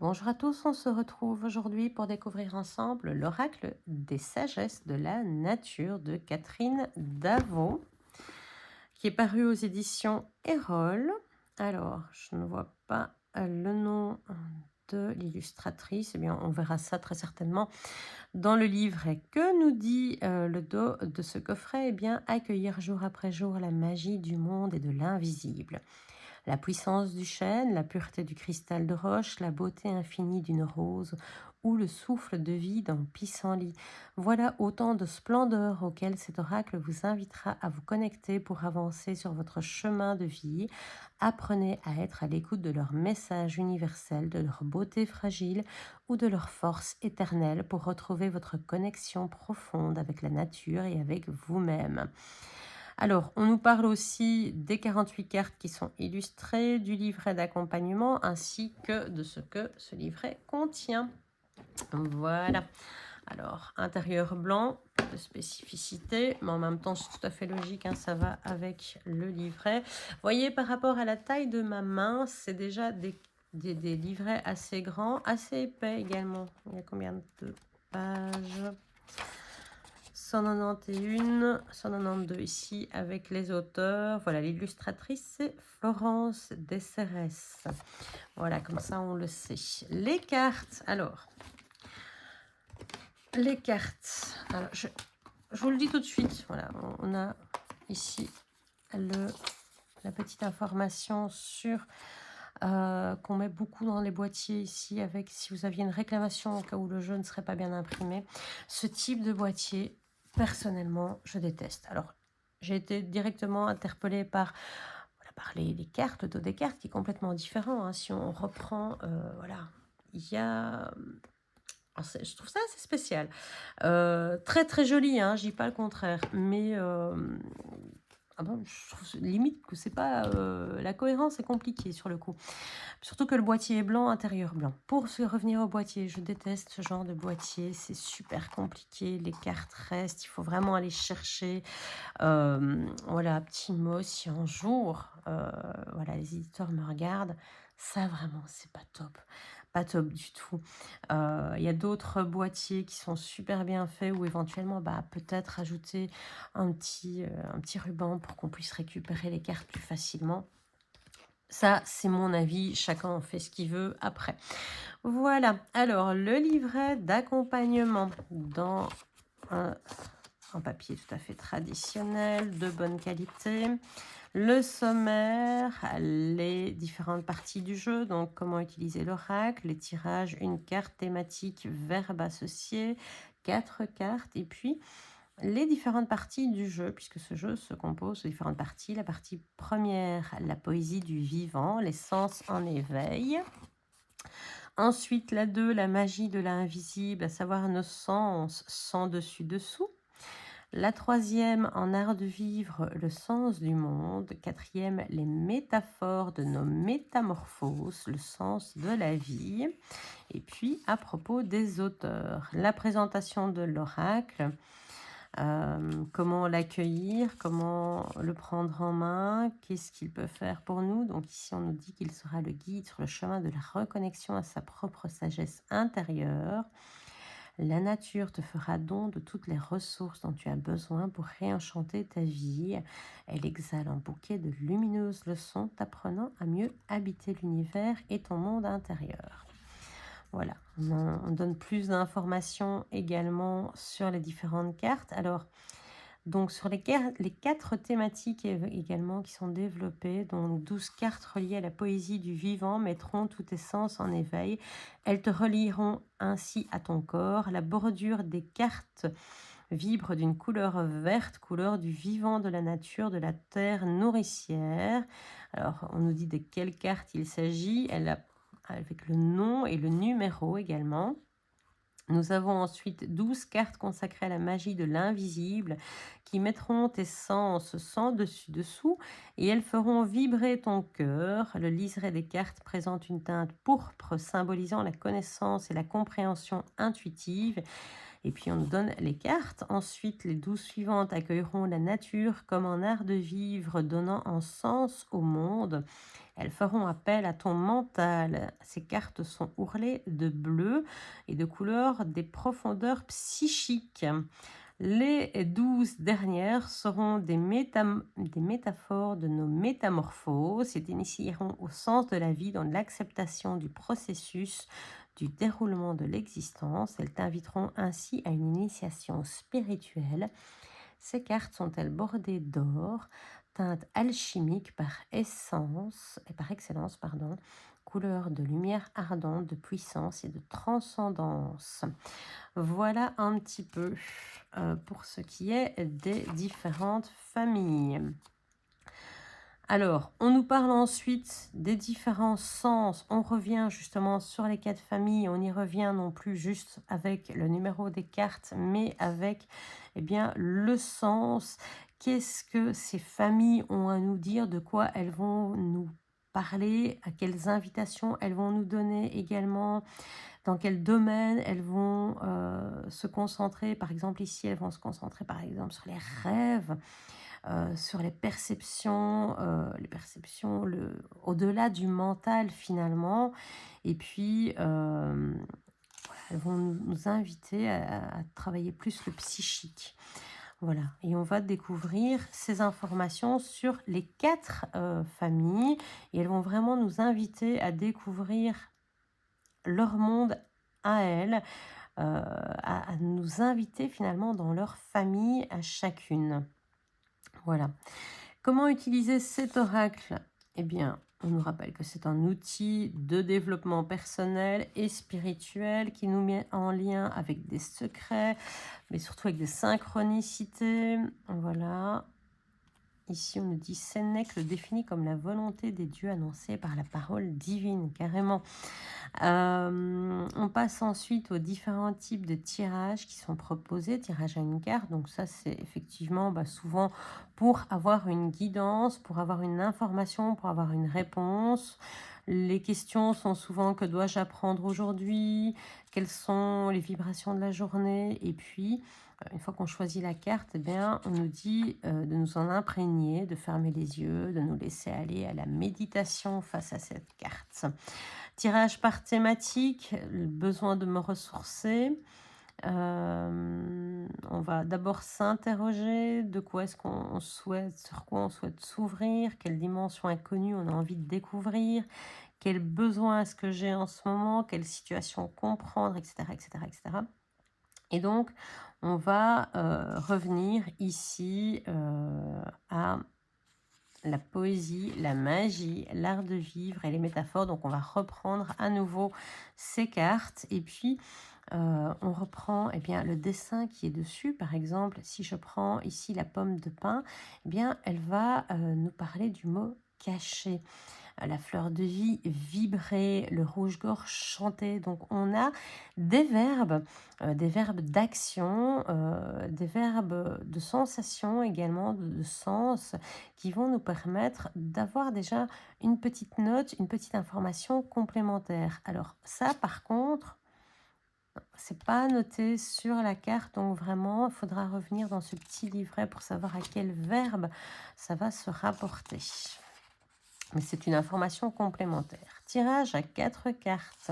Bonjour à tous, on se retrouve aujourd'hui pour découvrir ensemble l'oracle des sagesses de la nature de Catherine Davot, qui est paru aux éditions Erol. Alors, je ne vois pas le nom de l'illustratrice, eh bien on verra ça très certainement dans le livret. Que nous dit le dos de ce coffret? Eh bien, accueillir jour après jour la magie du monde et de l'invisible. La puissance du chêne, la pureté du cristal de roche, la beauté infinie d'une rose ou le souffle de vie d'un pissenlit. Voilà autant de splendeurs auxquelles cet oracle vous invitera à vous connecter pour avancer sur votre chemin de vie. Apprenez à être à l'écoute de leur message universel, de leur beauté fragile ou de leur force éternelle pour retrouver votre connexion profonde avec la nature et avec vous-même. Alors, on nous parle aussi des 48 cartes qui sont illustrées, du livret d'accompagnement, ainsi que de ce que ce livret contient. Voilà. Alors, intérieur blanc, pas de spécificité, mais en même temps, c'est tout à fait logique, hein, ça va avec le livret. Vous voyez, par rapport à la taille de ma main, c'est déjà des livrets assez grands, assez épais également. Il y a combien de pages? 191, 192 ici avec les auteurs. Voilà, l'illustratrice, c'est Florence Desserres. Voilà, comme ça, on le sait. Les cartes, alors, les cartes. Alors, je vous le dis tout de suite. Voilà, on a ici la petite information sur qu'on met beaucoup dans les boîtiers ici, avec si vous aviez une réclamation au cas où le jeu ne serait pas bien imprimé. Ce type de boîtier, personnellement, je déteste. Alors, j'ai été directement interpellée par, voilà, par les cartes, le dos des cartes, qui est complètement différent, hein. Si on reprend, voilà, il y a... alors, je trouve ça assez spécial. Très, très joli, hein, je dis pas le contraire, mais ah bon, je trouve limite que c'est pas, la cohérence est compliquée sur le coup. Surtout que le boîtier est blanc, intérieur blanc. Pour se revenir au boîtier, je déteste ce genre de boîtier, c'est super compliqué, les cartes restent, il faut vraiment aller chercher. Voilà, petit mot, si un jour, voilà, les éditeurs me regardent, ça vraiment, c'est pas top. Pas top du tout. Il y a d'autres boîtiers qui sont super bien faits ou éventuellement, bah, peut-être ajouter un petit ruban pour qu'on puisse récupérer les cartes plus facilement. Ça, c'est mon avis, chacun en fait ce qu'il veut après. Voilà, alors le livret d'accompagnement dans un, un papier tout à fait traditionnel, de bonne qualité. Le sommaire, les différentes parties du jeu, donc comment utiliser l'oracle, les tirages, une carte thématique, verbe associé, 4 cartes, et puis les différentes parties du jeu, puisque ce jeu se compose de différentes parties. La partie première, la poésie du vivant, les sens en éveil. Ensuite, la 2, la magie de l'invisible, à savoir nos sens sans dessus-dessous. La troisième, en art de vivre, le sens du monde. Quatrième, les métaphores de nos métamorphoses, le sens de la vie. Et puis, à propos des auteurs, la présentation de l'oracle, comment l'accueillir, comment le prendre en main, qu'est-ce qu'il peut faire pour nous. Donc ici, on nous dit qu'il sera le guide sur le chemin de la reconnexion à sa propre sagesse intérieure. La nature te fera don de toutes les ressources dont tu as besoin pour réenchanter ta vie. Elle exhale un bouquet de lumineuses leçons t'apprenant à mieux habiter l'univers et ton monde intérieur. Voilà, on donne plus d'informations également sur les différentes cartes. Alors, donc sur les 4 thématiques également qui sont développées, donc 12 cartes reliées à la poésie du vivant mettront tous tes sens en éveil. Elles te relieront ainsi à ton corps. La bordure des cartes vibre d'une couleur verte, couleur du vivant, de la nature, de la terre nourricière. Alors, on nous dit de quelle carte il s'agit. Elle a avec le nom et le numéro également. Nous avons ensuite 12 cartes consacrées à la magie de l'invisible qui mettront tes sens sans dessus-dessous et elles feront vibrer ton cœur. Le liseré des cartes présente une teinte pourpre symbolisant la connaissance et la compréhension intuitive. Et puis on nous donne les cartes. Ensuite, les 12 suivantes accueilleront la nature comme un art de vivre donnant un sens au monde. Elles feront appel à ton mental. Ces cartes sont ourlées de bleu et de couleur des profondeurs psychiques. Les 12 dernières seront des métaphores de nos métamorphoses et t'initieront au sens de la vie dans l'acceptation du processus du déroulement de l'existence. Elles t'inviteront ainsi à une initiation spirituelle. Ces cartes sont-elles bordées d'or, teinte alchimique par excellence, pardon, couleur de lumière ardente, de puissance et de transcendance. Voilà un petit peu pour ce qui est des différentes familles. Alors, on nous parle ensuite des différents sens. On revient justement sur les 4 familles. On y revient non plus juste avec le numéro des cartes, mais avec eh bien, le sens. Qu'est-ce que ces familles ont à nous dire? De quoi elles vont nous parler? À quelles invitations elles vont nous donner également? Dans quel domaine elles vont se concentrer? Par exemple, ici, elles vont se concentrer par exemple sur les rêves, sur les perceptions au-delà du mental finalement. Et puis, voilà, elles vont nous inviter à travailler plus le psychique. Voilà, et on va découvrir ces informations sur les 4 familles. Et elles vont vraiment nous inviter à découvrir leur monde à elles, à nous inviter finalement dans leur famille à chacune. Voilà. Comment utiliser cet oracle? Eh bien, on nous rappelle que c'est un outil de développement personnel et spirituel qui nous met en lien avec des secrets, mais surtout avec des synchronicités. Voilà. Ici, on nous dit Sénèque le définit comme la volonté des dieux annoncée par la parole divine, carrément. On passe ensuite aux différents types de tirages qui sont proposés, tirage à une carte. Donc ça, c'est effectivement souvent pour avoir une guidance, pour avoir une information, pour avoir une réponse. Les questions sont souvent: que dois-je apprendre aujourd'hui? Quelles sont les vibrations de la journée? Et puis, une fois qu'on choisit la carte, eh bien, on nous dit de nous en imprégner, de fermer les yeux, de nous laisser aller à la méditation face à cette carte. Tirage par thématique, le besoin de me ressourcer. On va d'abord s'interroger de quoi est-ce qu'on souhaite, sur quoi on souhaite s'ouvrir, quelle dimension inconnue on a envie de découvrir, quel besoin est-ce que j'ai en ce moment, quelle situation comprendre, etc., etc., etc. Et donc, on va revenir ici à la poésie, la magie, l'art de vivre et les métaphores. Donc, on va reprendre à nouveau ces cartes. Et puis, on reprend bien, le dessin qui est dessus. Par exemple, si je prends ici la pomme de pin, bien, elle va nous parler du mot caché. La fleur de vie vibrer, le rouge-gorge chanter. Donc on a des verbes d'action, des verbes de sensation également, de sens, qui vont nous permettre d'avoir déjà une petite note, une petite information complémentaire. Alors ça, par contre, c'est pas noté sur la carte, donc vraiment, il faudra revenir dans ce petit livret pour savoir à quel verbe ça va se rapporter. Mais c'est une information complémentaire. Tirage à 4 cartes.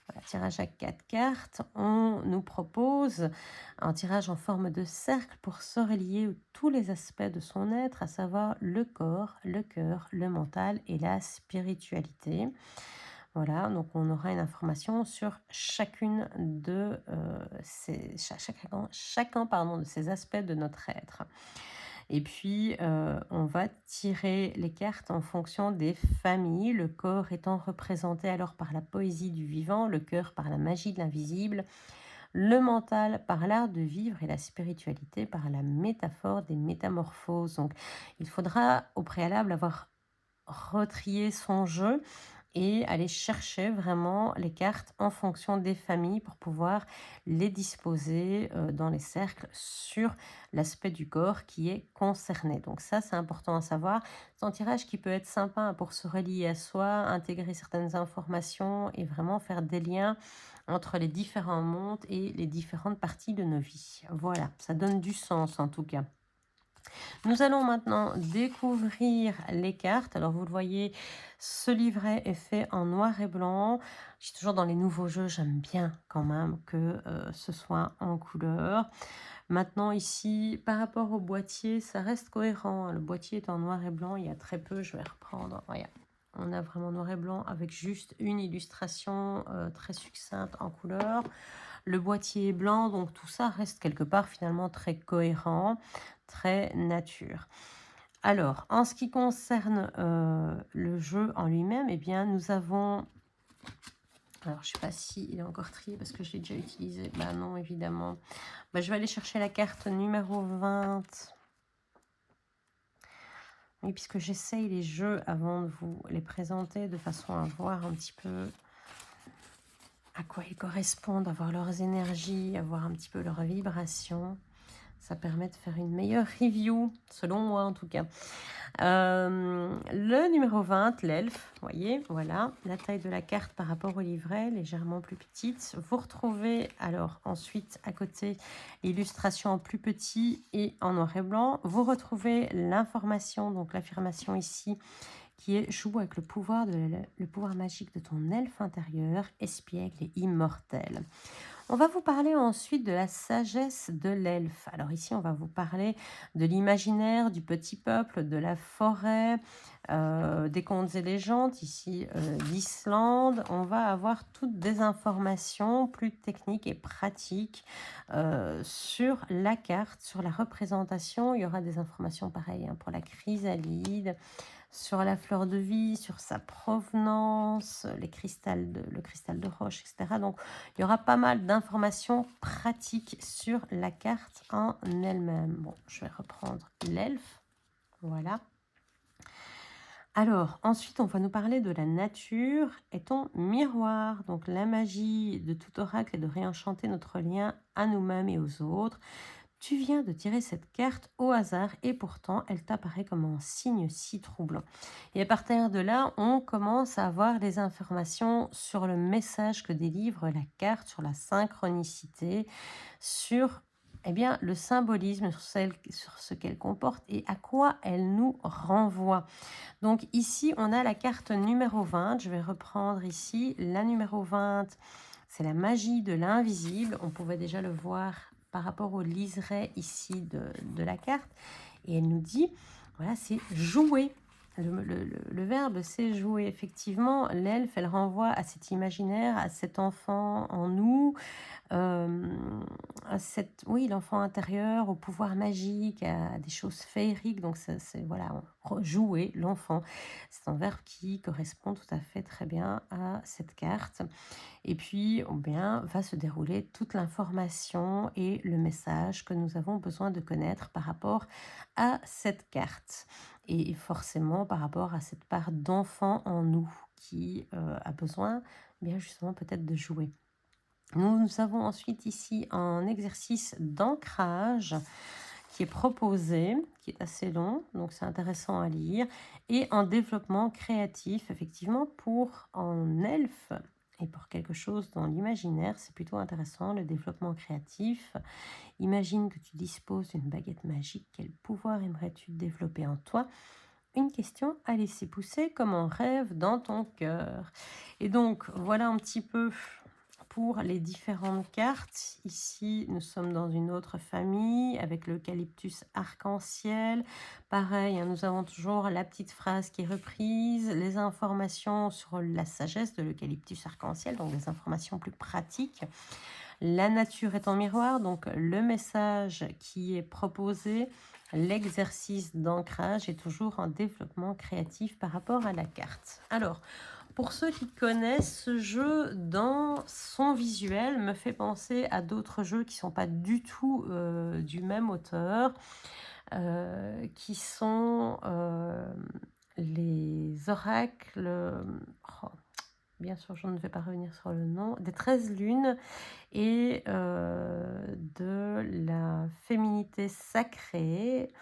Voilà, tirage à 4 cartes. On nous propose un tirage en forme de cercle pour se relier tous les aspects de son être, à savoir le corps, le cœur, le mental et la spiritualité. Voilà, donc on aura une information sur chacune de chacun de ces aspects de notre être. Et puis, on va tirer les cartes en fonction des familles, le corps étant représenté alors par la poésie du vivant, le cœur par la magie de l'invisible, le mental par l'art de vivre et la spiritualité par la métaphore des métamorphoses. Donc, il faudra au préalable avoir retrié son jeu et aller chercher vraiment les cartes en fonction des familles pour pouvoir les disposer dans les cercles sur l'aspect du corps qui est concerné. Donc ça, c'est important à savoir. C'est un tirage qui peut être sympa hein, pour se relier à soi, intégrer certaines informations et vraiment faire des liens entre les différents mondes et les différentes parties de nos vies. Voilà, ça donne du sens en tout cas. Nous allons maintenant découvrir les cartes. Alors, vous le voyez, ce livret est fait en noir et blanc. Je suis toujours dans les nouveaux jeux, j'aime bien quand même que ce soit en couleur. Maintenant, ici, par rapport au boîtier, ça reste cohérent. Le boîtier est en noir et blanc, il y a très peu, je vais reprendre. Voilà. On a vraiment noir et blanc avec juste une illustration très succincte en couleur. Le boîtier est blanc, donc tout ça reste quelque part finalement très cohérent, très nature. Alors, en ce qui concerne le jeu en lui-même, eh bien, nous avons... Alors, je ne sais pas s'il est encore trié parce que je l'ai déjà utilisé. Ben non, évidemment. Ben, je vais aller chercher la carte numéro 20. Oui, puisque j'essaye les jeux avant de vous les présenter de façon à voir un petit peu à quoi ils correspondent, à voir leurs énergies, à voir un petit peu leurs vibrations. Ça permet de faire une meilleure review, selon moi en tout cas. Le numéro 20, l'elfe, vous voyez, voilà, la taille de la carte par rapport au livret, légèrement plus petite. Vous retrouvez alors ensuite à côté l'illustration en plus petit et en noir et blanc. Vous retrouvez l'information, donc l'affirmation ici, qui est « Joue avec le pouvoir magique de ton elfe intérieur, espiègle et immortel ». On va vous parler ensuite de la sagesse de l'elfe. Alors ici, on va vous parler de l'imaginaire, du petit peuple, de la forêt, des contes et légendes, ici d'Islande. On va avoir toutes des informations plus techniques et pratiques sur la carte, sur la représentation. Il y aura des informations pareilles hein, pour la chrysalide, sur la fleur de vie, sur sa provenance, le cristal de roche, etc. Donc, il y aura pas mal d'informations pratiques sur la carte en elle-même. Bon, je vais reprendre l'elfe. Voilà. Alors, ensuite, on va nous parler de la nature et ton miroir. Donc, la magie de tout oracle est de réenchanter notre lien à nous-mêmes et aux autres. Tu viens de tirer cette carte au hasard et pourtant elle t'apparaît comme un signe si troublant. Et à partir de là, on commence à avoir les informations sur le message que délivre la carte, sur la synchronicité, sur eh bien, le symbolisme, sur ce qu'elle comporte et à quoi elle nous renvoie. Donc ici, on a la carte numéro 20. Je vais reprendre ici la numéro 20. C'est la magie de l'invisible. On pouvait déjà le voir par rapport au liseré ici de la carte. Et elle nous dit, voilà, c'est jouer. Le verbe, c'est jouer. Effectivement, l'elfe, elle renvoie à cet imaginaire, à cet enfant en nous, à oui, l'enfant intérieur, au pouvoir magique, à des choses féeriques. Donc, c'est voilà, jouer, l'enfant. C'est un verbe qui correspond tout à fait très bien à cette carte. Et puis, bien, va se dérouler toute l'information et le message que nous avons besoin de connaître par rapport à cette carte. Et forcément par rapport à cette part d'enfant en nous qui a besoin, bien justement, peut-être de jouer. Nous avons ensuite ici un exercice d'ancrage qui est proposé, qui est assez long, donc c'est intéressant à lire, et en développement créatif, effectivement, pour un elfe et pour quelque chose dans l'imaginaire, c'est plutôt intéressant, le développement créatif. Imagine que tu disposes d'une baguette magique, quel pouvoir aimerais-tu développer en toi? Une question à laisser pousser comme un rêve dans ton cœur. Et donc, voilà un petit peu pour les différentes cartes. Ici, nous sommes dans une autre famille avec l'eucalyptus arc-en-ciel. Pareil, hein, nous avons toujours la petite phrase qui est reprise, les informations sur la sagesse de l'eucalyptus arc-en-ciel, donc des informations plus pratiques. La nature est en miroir, donc le message qui est proposé, l'exercice d'ancrage est toujours un développement créatif par rapport à la carte. Alors, pour ceux qui connaissent, ce jeu dans son visuel me fait penser à d'autres jeux qui ne sont pas du tout du même auteur, qui sont les oracles. Oh, bien sûr, je ne vais pas revenir sur le nom, des 13 lunes et de la féminité sacrée,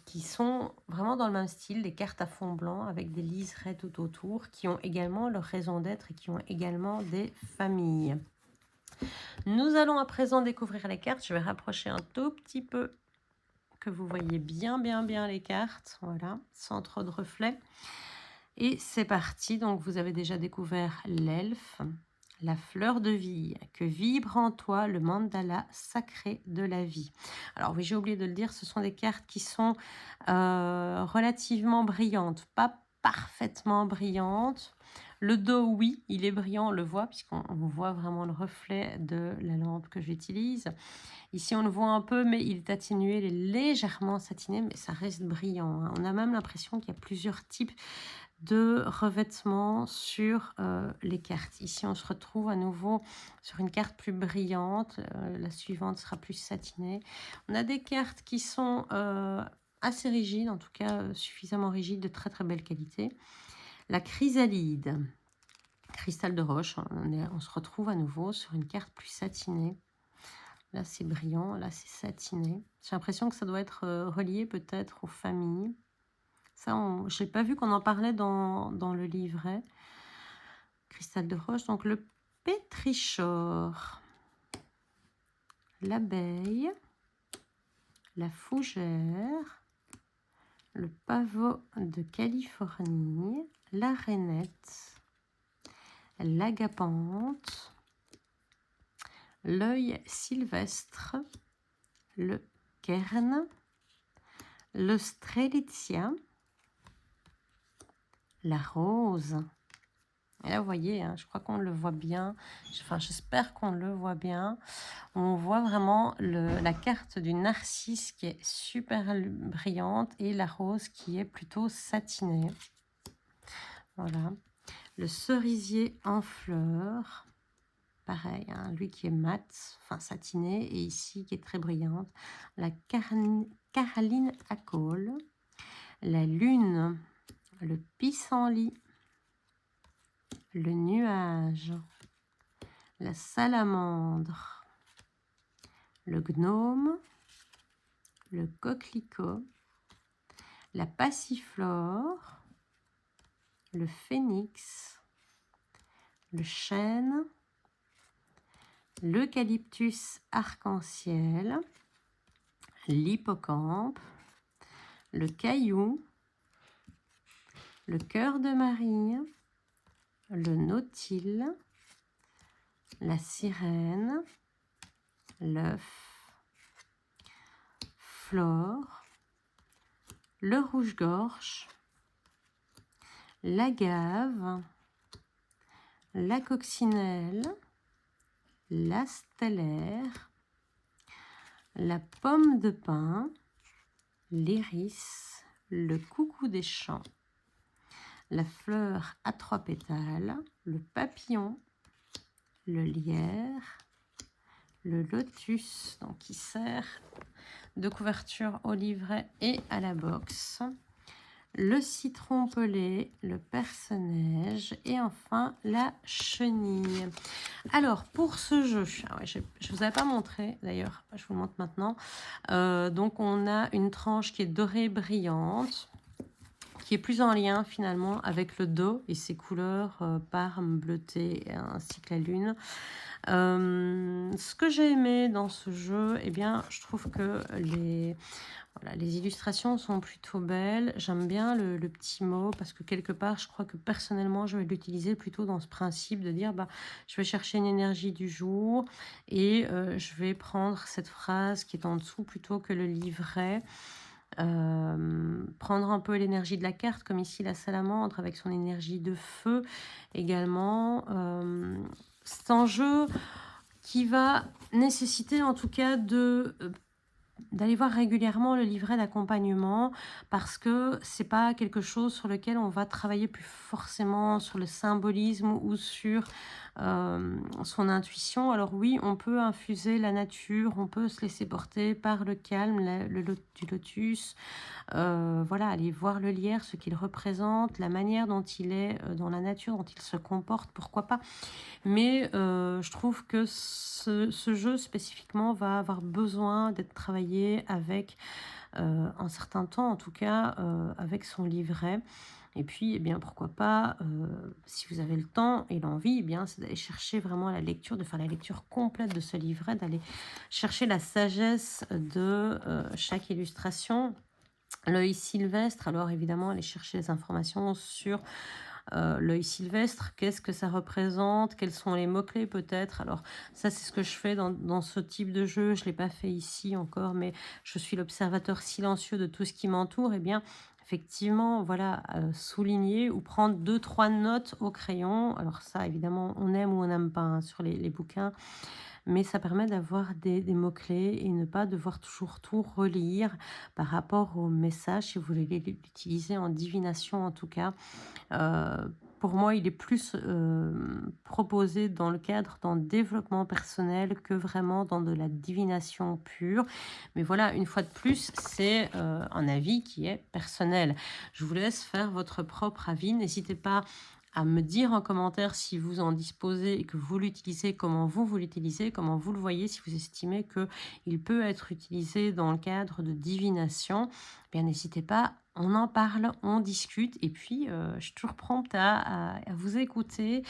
qui sont vraiment dans le même style, des cartes à fond blanc avec des liserés tout autour, qui ont également leur raison d'être et qui ont également des familles. Nous allons à présent découvrir les cartes. Je vais rapprocher un tout petit peu, que vous voyez bien les cartes, voilà, sans trop de reflets. Et c'est parti. Donc vous avez déjà découvert l'elfe, la fleur de vie, que vibre en toi le mandala sacré de la vie. Alors oui, j'ai oublié de le dire, ce sont des cartes qui sont relativement brillantes, pas parfaitement brillantes. Le dos, oui, il est brillant, on le voit, puisqu'on voit vraiment le reflet de la lampe que j'utilise. Ici, on le voit un peu, mais il est atténué, il est légèrement satiné, mais ça reste brillant, hein. On a même l'impression qu'il y a plusieurs types de revêtements sur les cartes. Ici, on se retrouve à nouveau sur une carte plus brillante. La suivante sera plus satinée. On a des cartes qui sont assez rigides, en tout cas suffisamment rigides, de très très belle qualité. La chrysalide, cristal de roche, on se retrouve à nouveau sur une carte plus satinée. Là, c'est brillant, là, c'est satiné. J'ai l'impression que ça doit être relié peut-être aux familles. Ça, je n'ai pas vu qu'on en parlait dans le livret. Cristal de roche, donc le pétrichor, l'abeille, la fougère, le pavot de Californie, la rainette, l'agapante, l'œil sylvestre, le kern, le strelitzia, la rose. Et là, vous voyez, hein, je crois qu'on le voit bien. Enfin, j'espère qu'on le voit bien. On voit vraiment la carte du narcisse qui est super brillante et la rose qui est plutôt satinée. Voilà. Le cerisier en fleurs. Pareil, hein, lui qui est mat, enfin satiné, et ici qui est très brillante. La Caroline à col. La lune. Le pissenlit. Le nuage, la salamandre, le gnome, le coquelicot, la passiflore, le phénix, le chêne, l'eucalyptus arc-en-ciel, l'hippocampe, le caillou, le cœur de Marie, le nautile, la sirène, l'œuf, flore, le rouge-gorge, l'agave, la coccinelle, la stellaire, la pomme de pin, l'iris, le coucou des champs, la fleur à 3 pétales, le papillon, le lierre, le lotus, donc qui sert de couverture au livret et à la box, le citron pelé, le perce-neige et enfin la chenille. Alors pour ce jeu, je ne vous avais pas montré d'ailleurs, je vous le montre maintenant. Donc on a une tranche qui est dorée brillante, qui est plus en lien finalement avec le dos et ses couleurs parme, bleuté ainsi que la lune. Ce que j'ai aimé dans ce jeu, eh bien, je trouve que les illustrations sont plutôt belles. J'aime bien le petit mot parce que quelque part, je crois que personnellement, je vais l'utiliser plutôt dans ce principe de dire, je vais chercher une énergie du jour et je vais prendre cette phrase qui est en dessous plutôt que le livret. Prendre un peu l'énergie de la carte, comme ici la salamandre avec son énergie de feu également. C'est un jeu qui va nécessiter en tout cas de d'aller voir régulièrement le livret d'accompagnement parce que c'est pas quelque chose sur lequel on va travailler plus forcément sur le symbolisme ou sur son intuition. Alors oui, on peut infuser la nature, on peut se laisser porter par le calme du lotus, voilà, aller voir le lierre, ce qu'il représente, la manière dont il est dans la nature, dont il se comporte, pourquoi pas. Mais je trouve que ce jeu spécifiquement va avoir besoin d'être travaillé avec, un certain temps en tout cas, avec son livret. Et puis, eh bien, pourquoi pas, si vous avez le temps et l'envie, eh bien, c'est d'aller chercher vraiment la lecture, de faire la lecture complète de ce livret, d'aller chercher la sagesse de, chaque illustration. L'œil sylvestre, alors évidemment, aller chercher les informations sur l'œil sylvestre, qu'est-ce que ça représente, quels sont les mots-clés peut-être. Alors ça, c'est ce que je fais dans ce type de jeu. Je ne l'ai pas fait ici encore, mais je suis l'observateur silencieux de tout ce qui m'entoure. Eh bien, effectivement, voilà, souligner ou prendre deux, trois notes au crayon. Alors ça, évidemment, on aime ou on n'aime pas hein, sur les bouquins, mais ça permet d'avoir des mots-clés et ne pas devoir toujours tout relire par rapport au message, si vous voulez l'utiliser en divination en tout cas. Pour moi, il est plus, proposé dans le cadre d'un développement personnel que vraiment dans de la divination pure. Mais voilà, une fois de plus, c'est, un avis qui est personnel. Je vous laisse faire votre propre avis. N'hésitez pas à me dire en commentaire si vous en disposez et que vous l'utilisez, comment vous l'utilisez, comment vous le voyez, si vous estimez qu'il peut être utilisé dans le cadre de divination. Eh bien, n'hésitez pas, on en parle, on discute et puis je suis toujours prompte à vous écouter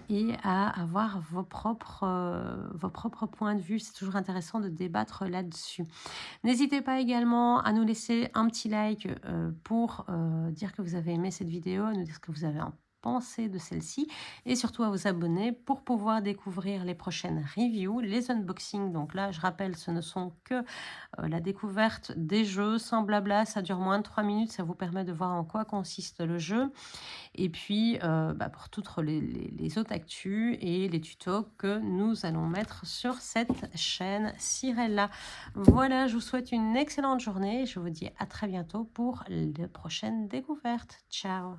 et à avoir vos propres points de vue. C'est toujours intéressant de débattre là-dessus. N'hésitez pas également à nous laisser un petit like pour dire que vous avez aimé cette vidéo, à nous dire ce que vous avez en pensé de celle-ci et surtout à vous abonner pour pouvoir découvrir les prochaines reviews, les unboxings. Donc là, je rappelle, ce ne sont que la découverte des jeux sans blabla, ça dure moins de 3 minutes, ça vous permet de voir en quoi consiste le jeu. Et puis, pour toutes les autres actus et les tutos que nous allons mettre sur cette chaîne Cyrella. Voilà, je vous souhaite une excellente journée. Je vous dis à très bientôt pour de prochaines découvertes. Ciao!